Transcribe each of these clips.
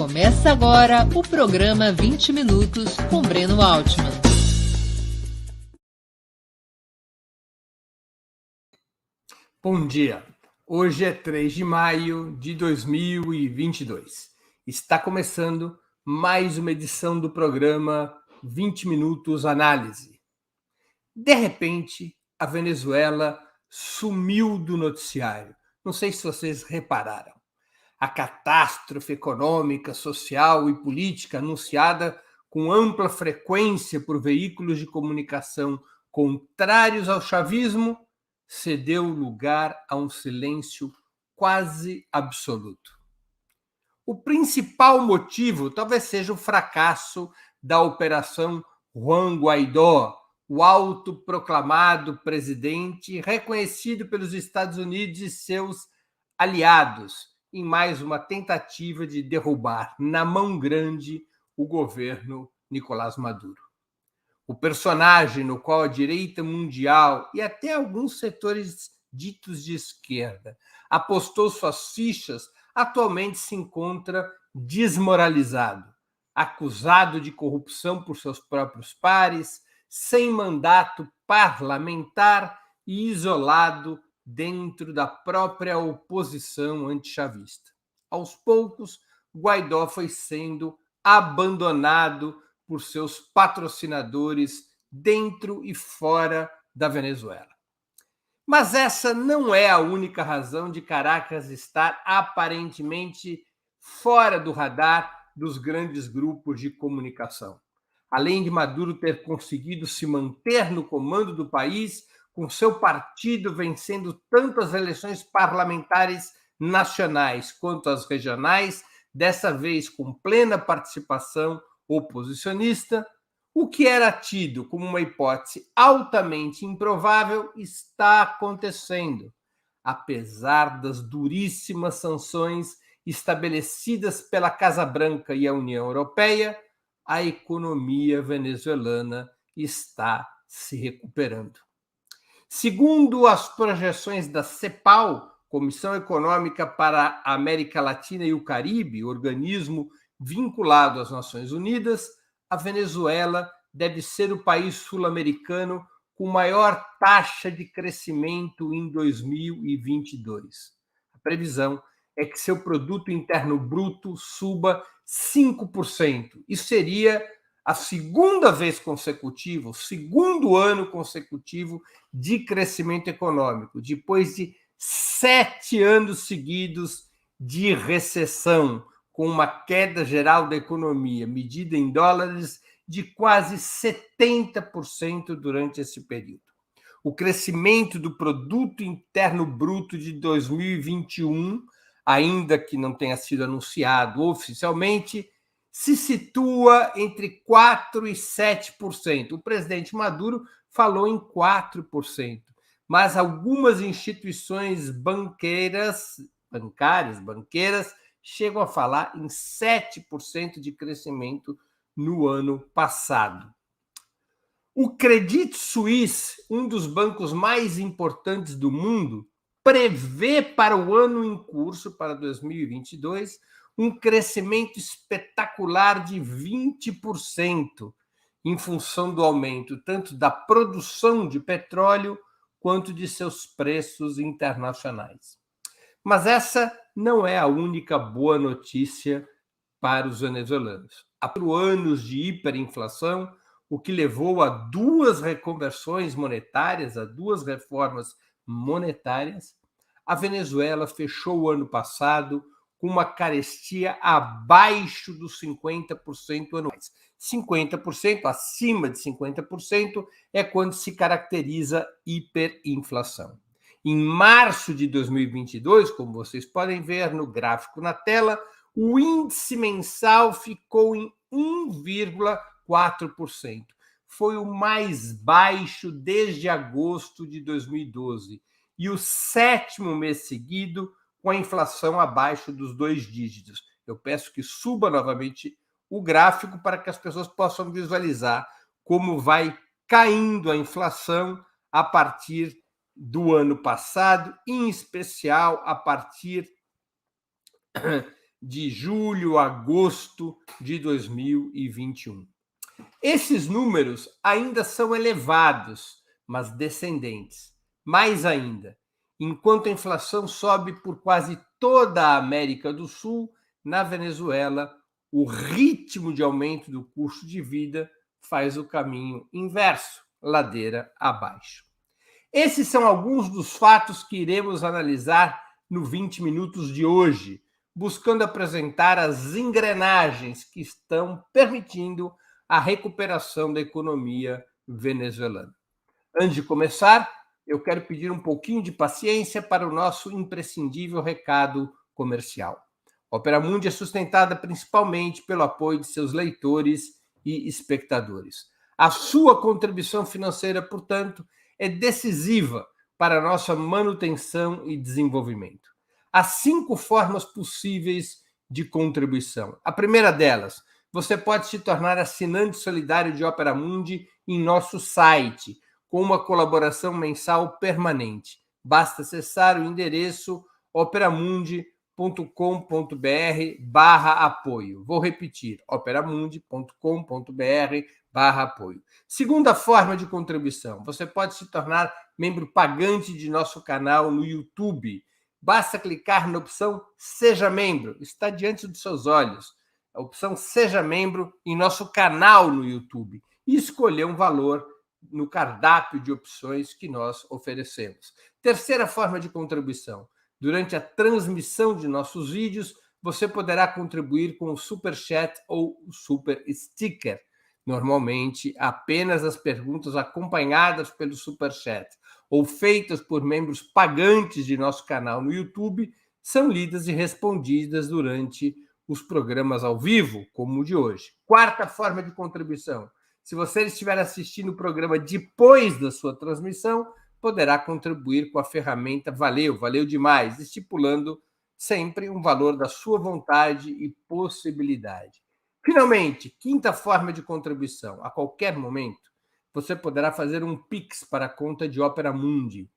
Começa agora o programa 20 Minutos com Breno Altman. Bom dia. Hoje é 3 de maio de 2022. Está começando mais uma edição do programa 20 Minutos Análise. De repente, a Venezuela sumiu do noticiário. Não sei se vocês repararam. A catástrofe econômica, social e política anunciada com ampla frequência por veículos de comunicação contrários ao chavismo cedeu lugar a um silêncio quase absoluto. O principal motivo talvez seja o fracasso da Operação Juan Guaidó, o autoproclamado presidente reconhecido pelos Estados Unidos e seus aliados, em mais uma tentativa de derrubar na mão grande o governo Nicolás Maduro. O personagem no qual a direita mundial e até alguns setores ditos de esquerda apostou suas fichas, atualmente se encontra desmoralizado, acusado de corrupção por seus próprios pares, sem mandato parlamentar e isolado dentro da própria oposição antichavista. Aos poucos, Guaidó foi sendo abandonado por seus patrocinadores dentro e fora da Venezuela. Mas essa não é a única razão de Caracas estar aparentemente fora do radar dos grandes grupos de comunicação. Além de Maduro ter conseguido se manter no comando do país, com seu partido vencendo tanto as eleições parlamentares nacionais quanto as regionais, dessa vez com plena participação oposicionista, o que era tido como uma hipótese altamente improvável está acontecendo, apesar das duríssimas sanções estabelecidas pela Casa Branca e a União Europeia. A economia venezuelana está se recuperando. Segundo as projeções da CEPAL, Comissão Econômica para a América Latina e o Caribe, organismo vinculado às Nações Unidas, a Venezuela deve ser o país sul-americano com maior taxa de crescimento em 2022. A previsão é que seu produto interno bruto suba 5%. Isso seria a segunda vez consecutiva, o segundo ano consecutivo de crescimento econômico, depois de 7 anos seguidos de recessão, com uma queda geral da economia, medida em dólares, de quase 70% durante esse período. O crescimento do produto interno bruto de 2021, ainda que não tenha sido anunciado oficialmente, se situa entre 4% e 7%. O presidente Maduro falou em 4%, mas algumas instituições banqueiras chegam a falar em 7% de crescimento no ano passado. O Credit Suisse, um dos bancos mais importantes do mundo, prevê para o ano em curso, para 2022, um crescimento espetacular de 20%, em função do aumento tanto da produção de petróleo quanto de seus preços internacionais. Mas essa não é a única boa notícia para os venezuelanos. Há 4 anos de hiperinflação, o que levou a 2 reconversões monetárias, a 2 reformas monetárias, a Venezuela fechou o ano passado com uma carestia abaixo dos 50% anuais. 50%, acima de 50%, é quando se caracteriza hiperinflação. Em março de 2022, como vocês podem ver no gráfico na tela, o índice mensal ficou em 1,4%. Foi o mais baixo desde agosto de 2012 e o 7º mês seguido com a inflação abaixo dos 2 dígitos. Eu peço que suba novamente o gráfico para que as pessoas possam visualizar como vai caindo a inflação a partir do ano passado, em especial a partir de julho a agosto de 2021. Esses números ainda são elevados, mas descendentes. Mais ainda, enquanto a inflação sobe por quase toda a América do Sul, na Venezuela, o ritmo de aumento do custo de vida faz o caminho inverso, ladeira abaixo. Esses são alguns dos fatos que iremos analisar no 20 minutos de hoje, buscando apresentar as engrenagens que estão permitindo a recuperação da economia venezuelana. Antes de começar, eu quero pedir um pouquinho de paciência para o nosso imprescindível recado comercial. A Opera Mundi é sustentada principalmente pelo apoio de seus leitores e espectadores. A sua contribuição financeira, portanto, é decisiva para a nossa manutenção e desenvolvimento. Há 5 formas possíveis de contribuição. A primeira delas, você pode se tornar assinante solidário de Opera Mundi em nosso site, com uma colaboração mensal permanente. Basta acessar o endereço operamundi.com.br/apoio. Vou repetir, operamundi.com.br/apoio. Segunda forma de contribuição, você pode se tornar membro pagante de nosso canal no YouTube. Basta clicar na opção Seja Membro, está diante dos seus olhos. A opção Seja Membro em nosso canal no YouTube e escolher um valor no cardápio de opções que nós oferecemos. Terceira forma de contribuição. Durante a transmissão de nossos vídeos, você poderá contribuir com o Super Chat ou o Super Sticker. Normalmente, apenas as perguntas acompanhadas pelo Super Chat ou feitas por membros pagantes de nosso canal no YouTube são lidas e respondidas durante os programas ao vivo, como o de hoje. Quarta forma de contribuição. Se você estiver assistindo o programa depois da sua transmissão, poderá contribuir com a ferramenta valeu demais, estipulando sempre um valor da sua vontade e possibilidade. Finalmente, quinta forma de contribuição. A qualquer momento, você poderá fazer um Pix para a conta de Opera Mundi,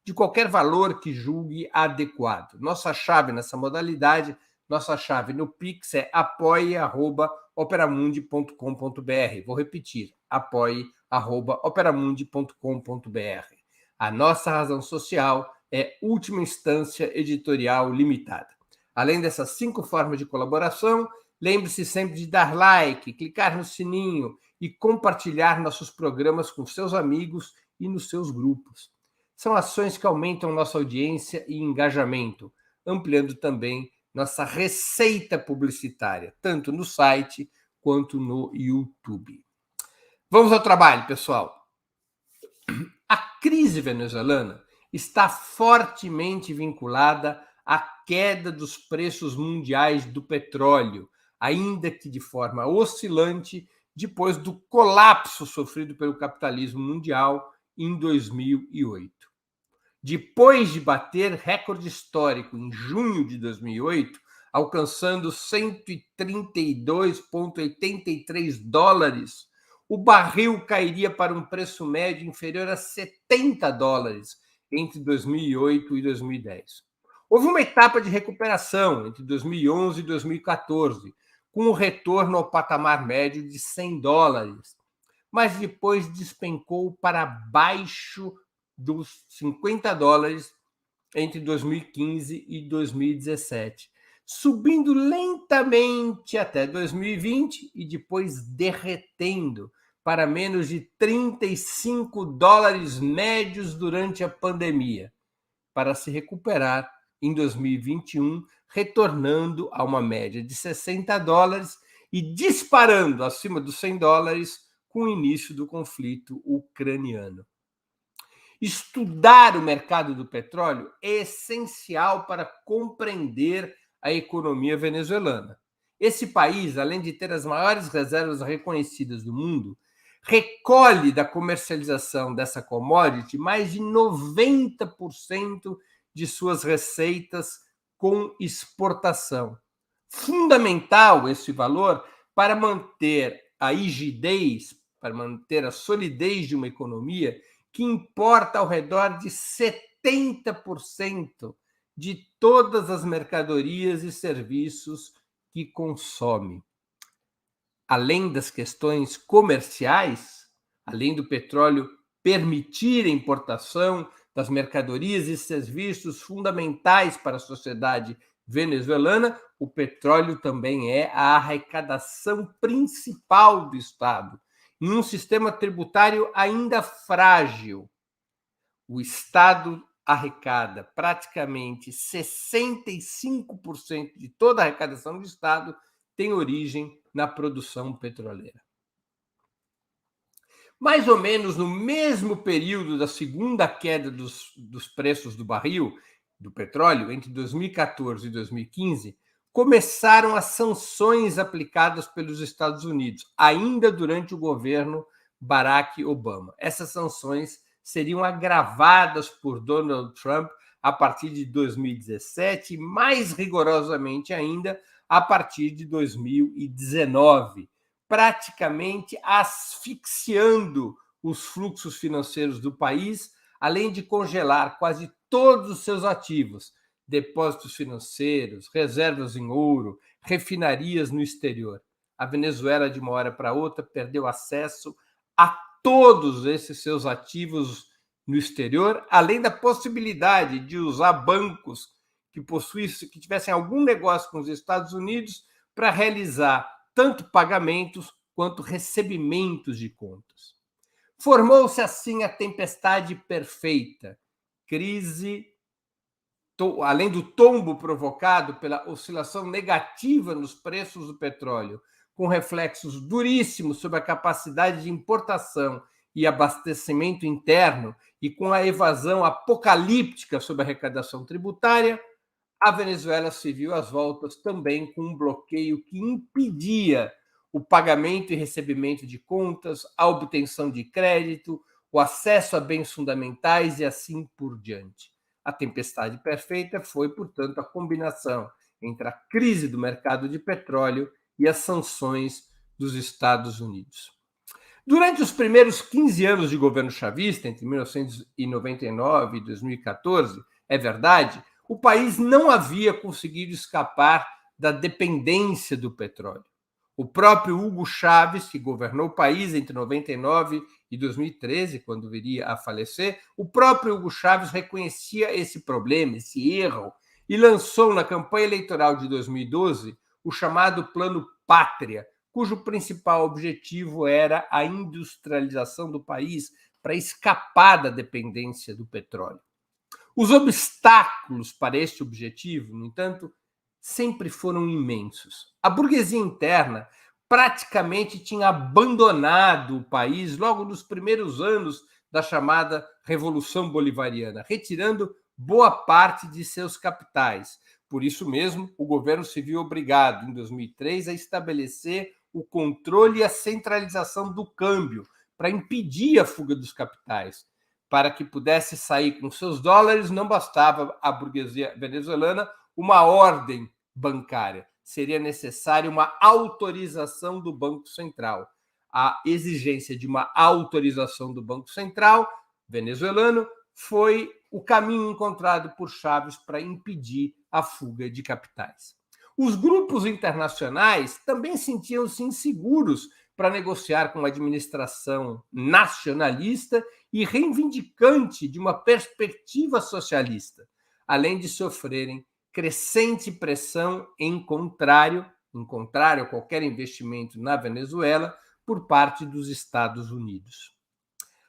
de qualquer valor que julgue adequado. Nossa chave nessa modalidade, nossa chave no Pix é apoie@operamundi.com.br. Vou repetir, apoie@operamundi.com.br. A nossa razão social é Última Instância Editorial Limitada. Além dessas 5 formas de colaboração, lembre-se sempre de dar like, clicar no sininho e compartilhar nossos programas com seus amigos e nos seus grupos. São ações que aumentam nossa audiência e engajamento, ampliando também nossa receita publicitária, tanto no site quanto no YouTube. Vamos ao trabalho, pessoal. A crise venezuelana está fortemente vinculada à queda dos preços mundiais do petróleo, ainda que de forma oscilante, depois do colapso sofrido pelo capitalismo mundial em 2008. Depois de bater recorde histórico em junho de 2008, alcançando 132,83 dólares, o barril cairia para um preço médio inferior a 70 dólares entre 2008 e 2010. Houve uma etapa de recuperação entre 2011 e 2014, com o retorno ao patamar médio de 100 dólares, mas depois despencou para baixo dos 50 dólares entre 2015 e 2017, subindo lentamente até 2020 e depois derretendo para menos de 35 dólares médios durante a pandemia, para se recuperar em 2021, retornando a uma média de 60 dólares e disparando acima dos 100 dólares com o início do conflito ucraniano. Estudar o mercado do petróleo é essencial para compreender a economia venezuelana. Esse país, além de ter as maiores reservas reconhecidas do mundo, recolhe da comercialização dessa commodity mais de 90% de suas receitas com exportação. Fundamental esse valor para manter a rigidez, para manter a solidez de uma economia que importa ao redor de 70% de todas as mercadorias e serviços que consome. Além das questões comerciais, além do petróleo permitir a importação das mercadorias e serviços fundamentais para a sociedade venezuelana, o petróleo também é a arrecadação principal do Estado. Em um sistema tributário ainda frágil, o Estado arrecada praticamente 65% de toda a arrecadação do Estado tem origem na produção petroleira. Mais ou menos no mesmo período da segunda queda dos preços do barril, do petróleo, entre 2014 e 2015, começaram as sanções aplicadas pelos Estados Unidos, ainda durante o governo Barack Obama. Essas sanções seriam agravadas por Donald Trump a partir de 2017 e, mais rigorosamente ainda, a partir de 2019, praticamente asfixiando os fluxos financeiros do país, além de congelar quase todos os seus ativos, depósitos financeiros, reservas em ouro, refinarias no exterior. A Venezuela, de uma hora para outra, perdeu acesso a todos esses seus ativos no exterior, além da possibilidade de usar bancos que tivessem algum negócio com os Estados Unidos para realizar tanto pagamentos quanto recebimentos de contas. Formou-se assim a tempestade perfeita, crise, além do tombo provocado pela oscilação negativa nos preços do petróleo, com reflexos duríssimos sobre a capacidade de importação e abastecimento interno e com a evasão apocalíptica sobre a arrecadação tributária, a Venezuela se viu às voltas também com um bloqueio que impedia o pagamento e recebimento de contas, a obtenção de crédito, o acesso a bens fundamentais e assim por diante. A tempestade perfeita foi, portanto, a combinação entre a crise do mercado de petróleo e as sanções dos Estados Unidos. Durante os primeiros 15 anos de governo chavista, entre 1999 e 2014, é verdade, o país não havia conseguido escapar da dependência do petróleo. O próprio Hugo Chávez, que governou o país entre 99 e 2013, quando viria a falecer, o próprio Hugo Chávez reconhecia esse problema, esse erro, e lançou na campanha eleitoral de 2012 o chamado Plano Pátria, cujo principal objetivo era a industrialização do país para escapar da dependência do petróleo. Os obstáculos para este objetivo, no entanto, sempre foram imensos. A burguesia interna praticamente tinha abandonado o país logo nos primeiros anos da chamada Revolução Bolivariana, retirando boa parte de seus capitais. Por isso mesmo, o governo se viu obrigado, em 2003, a estabelecer o controle e a centralização do câmbio para impedir a fuga dos capitais. Para que pudesse sair com seus dólares, não bastava à burguesia venezuelana uma ordem bancária. Seria necessária uma autorização do Banco Central. A exigência de uma autorização do Banco Central venezuelano foi o caminho encontrado por Chávez para impedir a fuga de capitais. Os grupos internacionais também sentiam-se inseguros para negociar com a administração nacionalista e reivindicante de uma perspectiva socialista, além de sofrerem crescente pressão em contrário a qualquer investimento na Venezuela por parte dos Estados Unidos.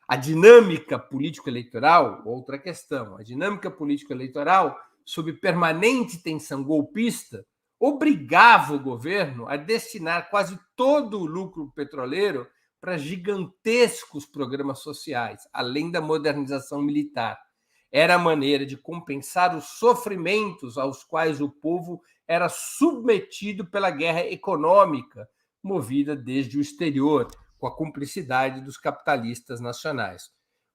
A dinâmica político-eleitoral, outra questão, a dinâmica político-eleitoral, sob permanente tensão golpista, obrigava o governo a destinar quase todo o lucro petroleiro para gigantescos programas sociais, além da modernização militar. Era a maneira de compensar os sofrimentos aos quais o povo era submetido pela guerra econômica, movida desde o exterior, com a cumplicidade dos capitalistas nacionais.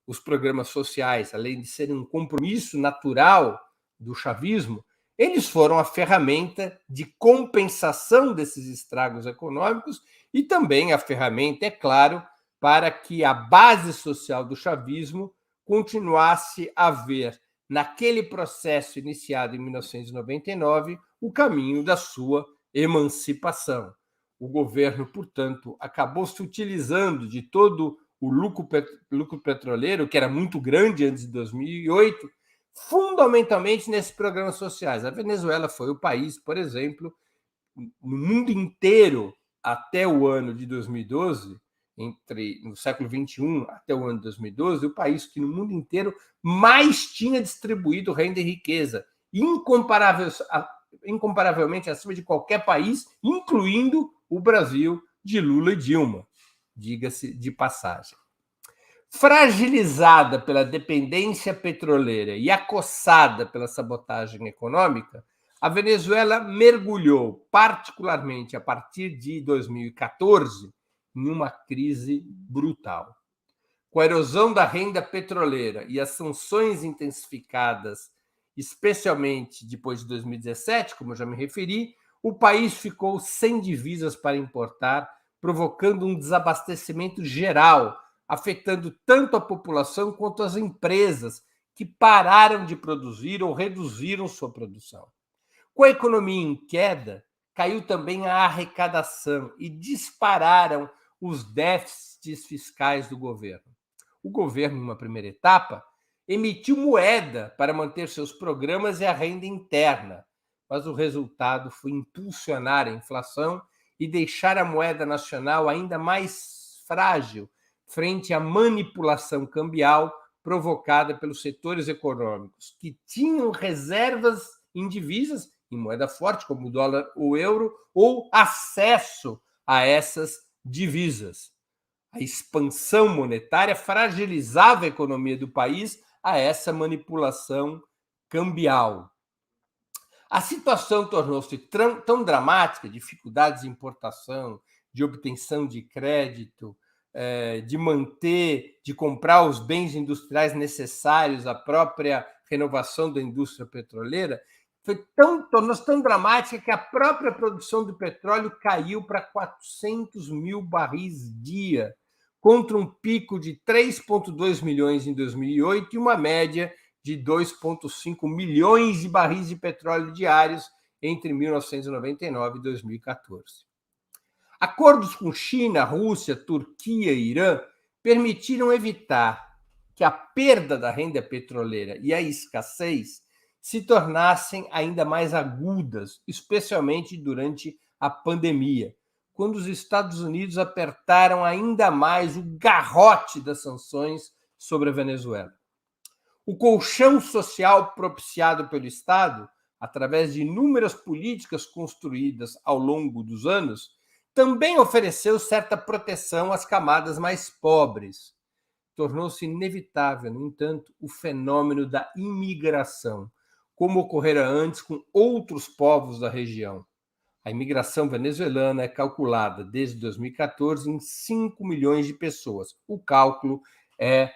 Os programas sociais, além de serem um compromisso natural do chavismo, eles foram a ferramenta de compensação desses estragos econômicos e também a ferramenta, é claro, para que a base social do chavismo continuasse a ver naquele processo iniciado em 1999, o caminho da sua emancipação. O governo, portanto, acabou se utilizando de todo o lucro petroleiro, que era muito grande antes de 2008, fundamentalmente nesses programas sociais. A Venezuela foi o país, por exemplo, no mundo inteiro, até o ano de 2012, no século XXI até o ano de 2012, o país que no mundo inteiro mais tinha distribuído renda e riqueza, incomparavelmente acima de qualquer país, incluindo o Brasil de Lula e Dilma, diga-se de passagem. Fragilizada pela dependência petroleira e acossada pela sabotagem econômica, a Venezuela mergulhou, particularmente a partir de 2014, em uma crise brutal. Com a erosão da renda petroleira e as sanções intensificadas, especialmente depois de 2017, como eu já me referi, o país ficou sem divisas para importar, provocando um desabastecimento geral, afetando tanto a população quanto as empresas, que pararam de produzir ou reduziram sua produção. Com a economia em queda, caiu também a arrecadação e dispararam os déficits fiscais do governo. O governo, em uma primeira etapa, emitiu moeda para manter seus programas e a renda interna, mas o resultado foi impulsionar a inflação e deixar a moeda nacional ainda mais frágil frente à manipulação cambial provocada pelos setores econômicos que tinham reservas em divisas, em moeda forte, como o dólar ou o euro, ou acesso a essas divisas. A expansão monetária fragilizava a economia do país a essa manipulação cambial. A situação tornou-se tão dramática, dificuldades de importação, de obtenção de crédito, de comprar os bens industriais necessários à própria renovação da indústria petroleira, tornou-se tão dramática que a própria produção do petróleo caiu para 400 mil barris dia, contra um pico de 3,2 milhões em 2008 e uma média de 2,5 milhões de barris de petróleo diários entre 1999 e 2014. Acordos com China, Rússia, Turquia e Irã permitiram evitar que a perda da renda petroleira e a escassez se tornassem ainda mais agudas, especialmente durante a pandemia, quando os Estados Unidos apertaram ainda mais o garrote das sanções sobre a Venezuela. O colchão social propiciado pelo Estado, através de inúmeras políticas construídas ao longo dos anos, também ofereceu certa proteção às camadas mais pobres. Tornou-se inevitável, no entanto, o fenômeno da imigração, como ocorrera antes com outros povos da região. A imigração venezuelana é calculada desde 2014 em 5 milhões de pessoas. O cálculo é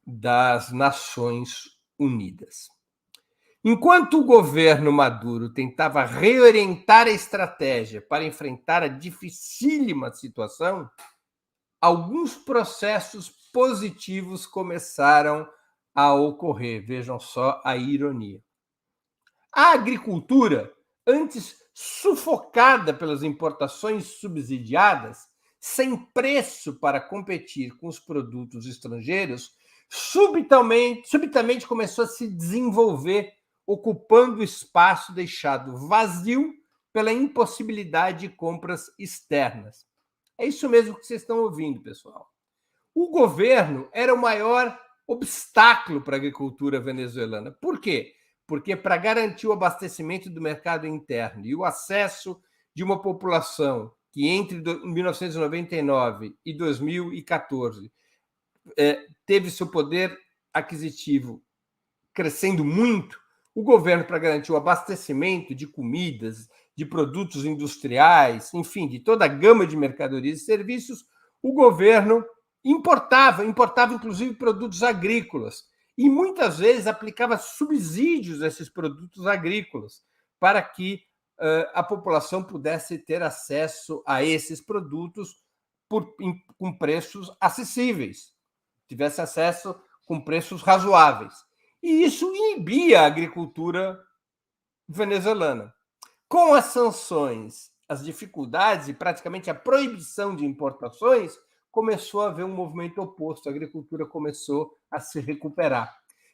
das Nações Unidas. Enquanto o governo Maduro tentava reorientar a estratégia para enfrentar a dificílima situação, alguns processos positivos começaram a ocorrer. Vejam só a ironia. A agricultura, antes sufocada pelas importações subsidiadas, sem preço para competir com os produtos estrangeiros, subitamente começou a se desenvolver, ocupando o espaço deixado vazio pela impossibilidade de compras externas. É isso mesmo que vocês estão ouvindo, pessoal. O governo era o maior obstáculo para a agricultura venezuelana. Por quê? Porque para garantir o abastecimento do mercado interno e o acesso de uma população que entre 1999 e 2014 teve seu poder aquisitivo crescendo muito, o governo, para garantir o abastecimento de comidas, de produtos industriais, enfim, de toda a gama de mercadorias e serviços, o governo importava inclusive produtos agrícolas, e muitas vezes aplicava subsídios a esses produtos agrícolas para que a população pudesse ter acesso a esses produtos com preços acessíveis, tivesse acesso com preços razoáveis. e isso inibia a agricultura venezuelana. Com as sanções, as dificuldades e praticamente a proibição de importações, começou a haver um movimento oposto. A agricultura começou a se recuperar.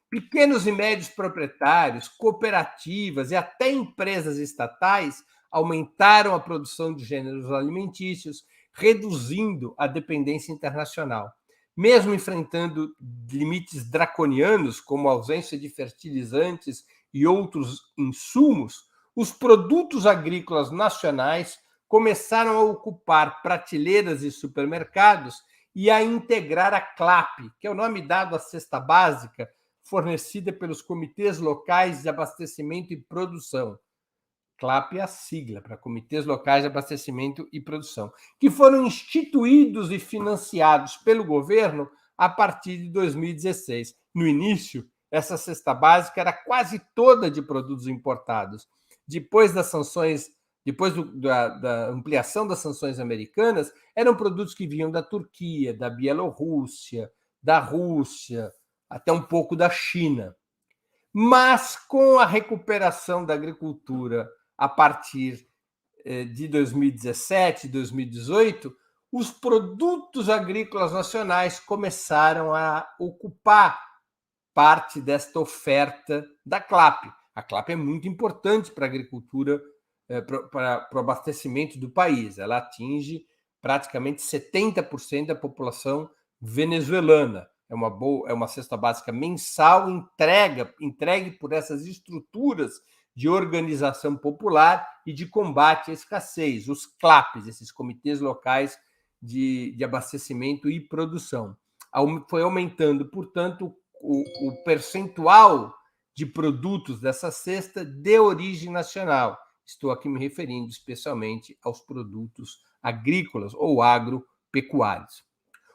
Pequenos e médios proprietários, cooperativas e até empresas estatais aumentaram a produção de gêneros alimentícios, reduzindo a dependência internacional. Mesmo enfrentando limites draconianos, como a ausência de fertilizantes e outros insumos, os produtos agrícolas nacionais começaram a ocupar prateleiras e supermercados e a integrar a CLAP, que é o nome dado à cesta básica fornecida pelos comitês locais de abastecimento e produção. CLAP é a sigla para Comitês Locais de Abastecimento e Produção, que foram instituídos e financiados pelo governo a partir de 2016. No início, essa cesta básica era quase toda de produtos importados. Depois das sanções, da ampliação das sanções americanas, eram produtos que vinham da Turquia, da Bielorrússia, da Rússia, até um pouco da China. Mas com a recuperação da agricultura a partir de 2017, 2018, os produtos agrícolas nacionais começaram a ocupar parte desta oferta da CLAP. A CLAP é muito importante para a agricultura, para o abastecimento do país. Ela atinge praticamente 70% da população venezuelana. É uma cesta básica mensal entregue por essas estruturas de organização popular e de combate à escassez, os CLAPs, esses comitês locais de abastecimento e produção. Foi aumentando, portanto, o percentual de produtos dessa cesta de origem nacional. Estou aqui me referindo especialmente aos produtos agrícolas ou agropecuários.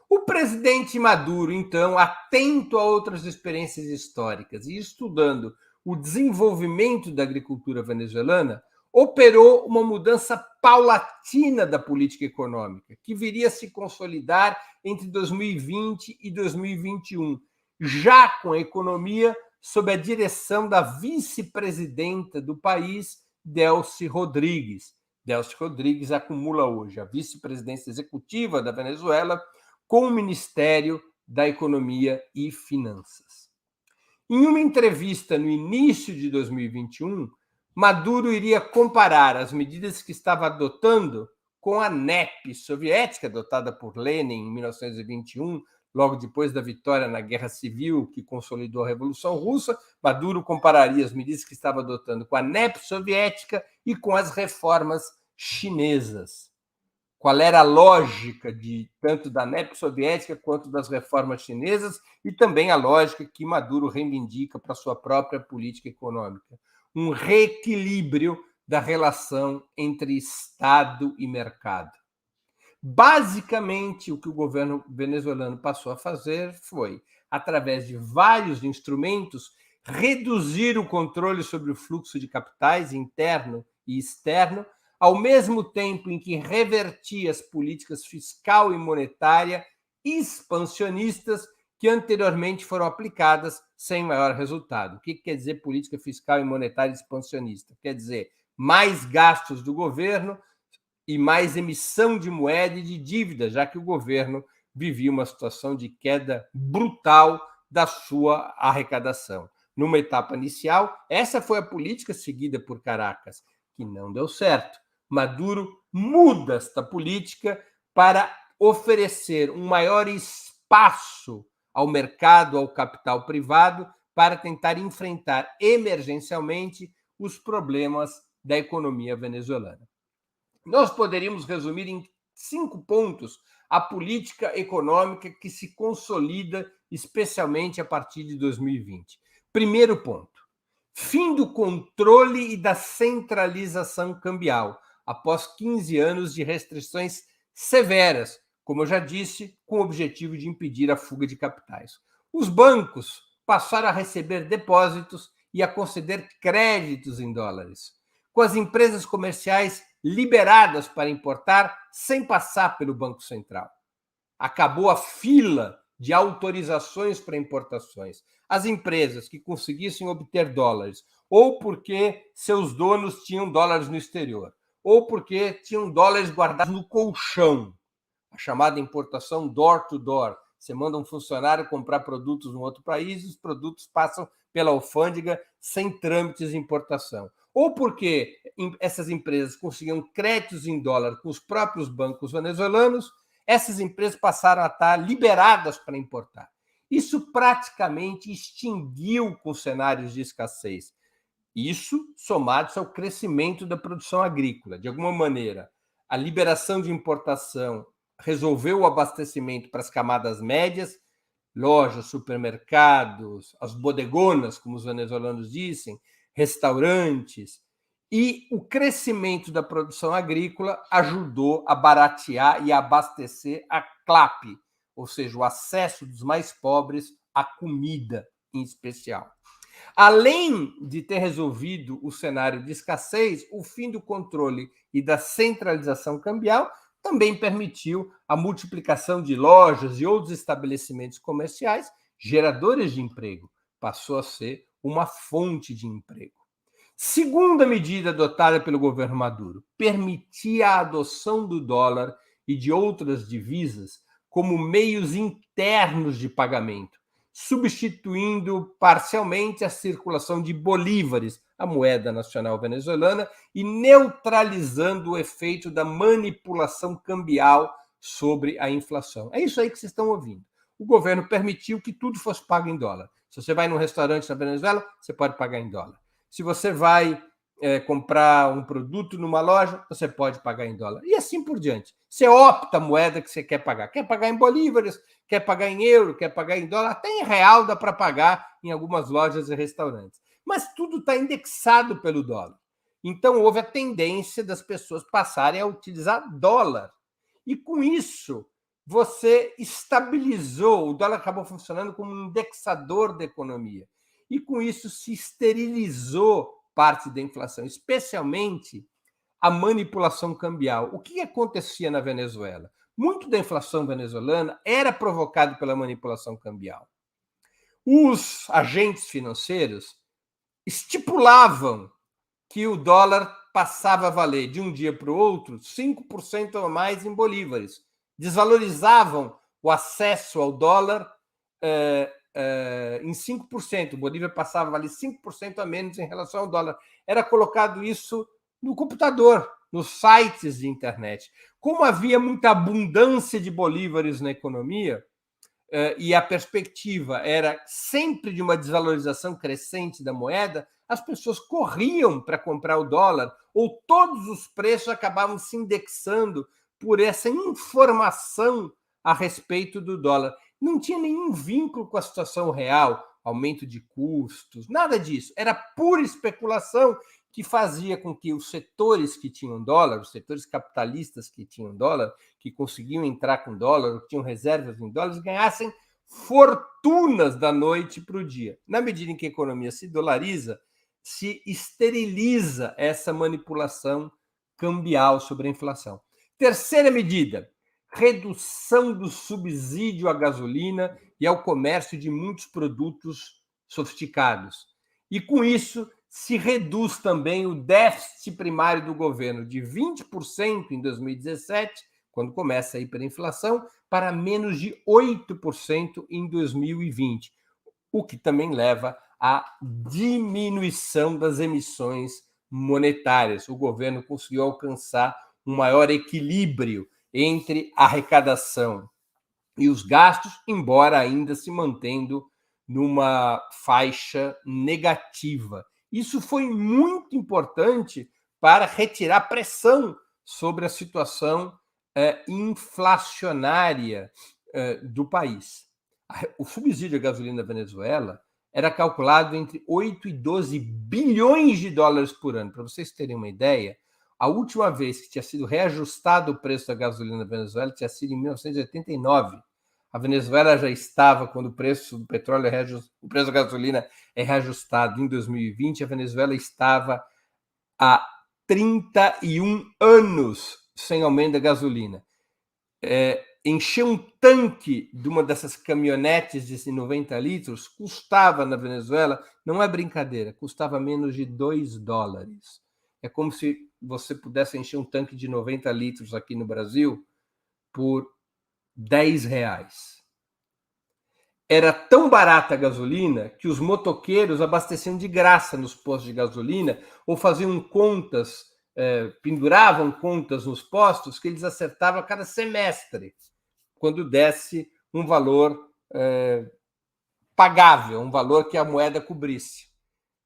O presidente Maduro, então, atento a outras experiências históricas e estudando o desenvolvimento da agricultura venezuelana, operou uma mudança paulatina da política econômica, que viria a se consolidar entre 2020 e 2021, já com a economia sob a direção da vice-presidenta do país, Delcy Rodrigues. Delcy Rodrigues acumula hoje a vice-presidência executiva da Venezuela com o Ministério da Economia e Finanças. Em uma entrevista no início de 2021, Maduro iria comparar as medidas que estava adotando com a NEP soviética, adotada por Lenin em 1921, logo depois da vitória na Guerra Civil que consolidou a Revolução Russa. Maduro compararia as medidas que estava adotando com a NEP soviética e com as reformas chinesas. Qual era a lógica tanto da NEP soviética quanto das reformas chinesas e também a lógica que Maduro reivindica para sua própria política econômica. Um reequilíbrio da relação entre Estado e mercado. Basicamente, o que o governo venezuelano passou a fazer foi, através de vários instrumentos, reduzir o controle sobre o fluxo de capitais interno e externo, ao mesmo tempo em que revertia as políticas fiscal e monetária expansionistas que anteriormente foram aplicadas sem maior resultado. O que quer dizer política fiscal e monetária expansionista? Quer dizer mais gastos do governo e mais emissão de moeda e de dívida, já que o governo vivia uma situação de queda brutal da sua arrecadação. Numa etapa inicial, essa foi a política seguida por Caracas, que não deu certo. Maduro muda esta política para oferecer um maior espaço ao mercado, ao capital privado, para tentar enfrentar emergencialmente os problemas da economia venezuelana. Nós poderíamos resumir em 5 pontos a política econômica que se consolida especialmente a partir de 2020. Primeiro ponto: fim do controle e da centralização cambial, após 15 anos de restrições severas, como eu já disse, com o objetivo de impedir a fuga de capitais. Os bancos passaram a receber depósitos e a conceder créditos em dólares, com as empresas comerciais liberadas para importar sem passar pelo Banco Central. Acabou a fila de autorizações para importações. As empresas que conseguissem obter dólares, ou porque seus donos tinham dólares no exterior, ou porque tinham dólares guardados no colchão, a chamada importação door-to-door. Você manda um funcionário comprar produtos no outro país e os produtos passam pela alfândega sem trâmites de importação. Ou porque essas empresas conseguiam créditos em dólar com os próprios bancos venezuelanos, essas empresas passaram a estar liberadas para importar. Isso praticamente extinguiu com cenários de escassez. Isso somado ao crescimento da produção agrícola. De alguma maneira, a liberação de importação resolveu o abastecimento para as camadas médias, lojas, supermercados, as bodegonas, como os venezuelanos dizem, restaurantes, e o crescimento da produção agrícola ajudou a baratear e a abastecer a CLAP, ou seja, o acesso dos mais pobres à comida, em especial. Além de ter resolvido o cenário de escassez, o fim do controle e da centralização cambial também permitiu a multiplicação de lojas e outros estabelecimentos comerciais geradores de emprego. Passou a ser uma fonte de emprego. Segunda medida adotada pelo governo Maduro, permitia a adoção do dólar e de outras divisas como meios internos de pagamento, substituindo parcialmente a circulação de bolívares, a moeda nacional venezuelana, e neutralizando o efeito da manipulação cambial sobre a inflação. É isso aí que vocês estão ouvindo. O governo permitiu que tudo fosse pago em dólar. Se você vai num restaurante na Venezuela, você pode pagar em dólar. Se você vai comprar um produto numa loja, você pode pagar em dólar. E assim por diante. Você opta a moeda que você quer pagar. Quer pagar em bolívares, quer pagar em euro, quer pagar em dólar, até em real dá para pagar em algumas lojas e restaurantes. Mas tudo está indexado pelo dólar. Então houve a tendência das pessoas passarem a utilizar dólar. E com isso, você estabilizou, o dólar acabou funcionando como um indexador da economia. E com isso se esterilizou parte da inflação, especialmente a manipulação cambial. O que acontecia na Venezuela? Muito da inflação venezuelana era provocado pela manipulação cambial. Os agentes financeiros estipulavam que o dólar passava a valer de um dia para o outro 5% a mais em bolívares. Desvalorizavam o acesso ao dólar em 5%. O Bolívar passava a valer 5% a menos em relação ao dólar. Era colocado isso no computador, nos sites de internet. Como havia muita abundância de bolívares na economia, e a perspectiva era sempre de uma desvalorização crescente da moeda, as pessoas corriam para comprar o dólar, ou todos os preços acabavam se indexando por essa informação a respeito do dólar. Não tinha nenhum vínculo com a situação real, aumento de custos, nada disso. Era pura especulação que fazia com que os setores que tinham dólar, os setores capitalistas que tinham dólar, que conseguiam entrar com dólar, que tinham reservas em dólares, ganhassem fortunas da noite para o dia. Na medida em que a economia se dolariza, se esteriliza essa manipulação cambial sobre a inflação. Terceira medida, redução do subsídio à gasolina e ao comércio de muitos produtos sofisticados. E, com isso, se reduz também o déficit primário do governo de 20% em 2017, quando começa a hiperinflação, para menos de 8% em 2020, o que também leva à diminuição das emissões monetárias. O governo conseguiu alcançar um maior equilíbrio entre a arrecadação e os gastos, embora ainda se mantendo numa faixa negativa. Isso foi muito importante para retirar pressão sobre a situação inflacionária do país. O subsídio à gasolina da Venezuela era calculado entre 8 e 12 bilhões de dólares por ano. Para vocês terem uma ideia, a última vez que tinha sido reajustado o preço da gasolina na Venezuela tinha sido em 1989. A Venezuela já estava, quando o preço do petróleo o preço da gasolina é reajustado em 2020, a Venezuela estava há 31 anos sem aumento da gasolina. encher um tanque de uma dessas caminhonetes de 90 litros custava na Venezuela, não é brincadeira, custava menos de $2. É como se você pudesse encher um tanque de 90 litros aqui no Brasil por R$10. Era tão barata a gasolina que os motoqueiros abasteciam de graça nos postos de gasolina ou faziam contas, penduravam contas nos postos que eles acertavam a cada semestre, quando desse um valor pagável, um valor que a moeda cobrisse.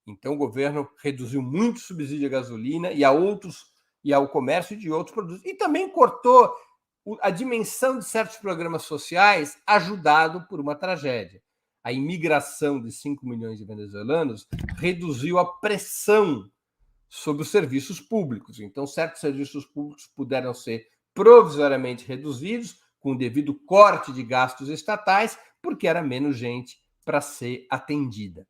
Então, o governo reduziu muito o subsídio à gasolina e ao comércio de outros produtos. E também cortou a dimensão de certos programas sociais, ajudado por uma tragédia. A imigração de 5 milhões de venezuelanos reduziu a pressão sobre os serviços públicos. Então, certos serviços públicos puderam ser provisoriamente reduzidos, com o devido corte de gastos estatais, porque era menos gente para ser atendida.